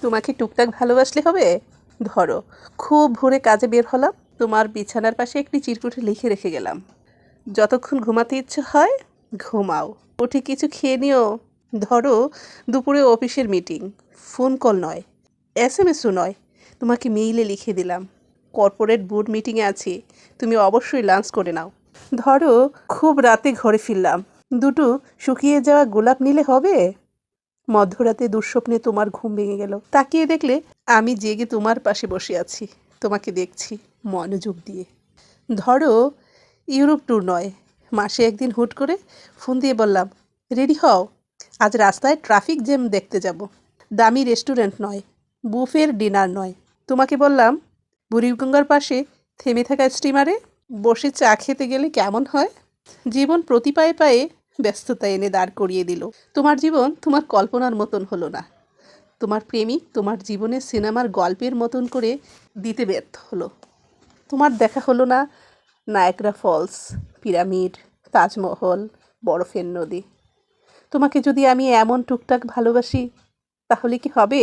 তোমাকে টুকটাক ভালোবাসলে হবে? ধরো, খুব ভোরে কাজে বের হলাম, তোমার বিছানার পাশে একটি চিরকুটে লিখে রেখে গেলাম, যতক্ষণ ঘুমাতে ইচ্ছে হয় ঘুমাও, উঠে কিছু খেয়ে নিও। ধরো, দুপুরে অফিসের মিটিং, ফোন কল নয়, এসএমএসও নয়, তোমাকে মেইলে লিখে দিলাম, কর্পোরেট বোর্ড মিটিংয়ে আছি, তুমি অবশ্যই লাঞ্চ করে নাও। ধরো, খুব রাতে ঘরে ফিরলাম, দুটো শুকিয়ে যাওয়া গোলাপ নিলে হবে? মধ্যরাতে দুঃস্বপ্নে তোমার ঘুম ভেঙে গেল, তাকিয়ে দেখলে আমি জেগে তোমার পাশে বসে আছি, তোমাকে দেখছি মনোযোগ দিয়ে। ধরো, ইউরোপ ট্যুর নয়, মাসে একদিন হুট করে ফোন দিয়ে বললাম, রেডি হও, আজ রাস্তায় ট্রাফিক জ্যাম দেখতে যাব। দামি রেস্টুরেন্ট নয়, বুফের ডিনার নয়, তোমাকে বললাম বুড়িগঙ্গার পাশে থেমে থাকা স্টিমারে বসে চা খেতে গেলে কেমন হয়। জীবন প্রতি পায়ে পায়ে ব্যস্ততা এনে দাঁড় করিয়ে দিল। তোমার জীবন তোমার কল্পনার মতন হলো না, তোমার প্রেমিক তোমার জীবনের সিনেমার গল্পের মতন করে দিতে ব্যর্থ হলো। তোমার দেখা হলো না নায়াগ্রা ফলস, পিরামিড, তাজমহল, বরফের নদী। তোমাকে যদি আমি এমন টুকটাক ভালোবাসি, তাহলে কি হবে?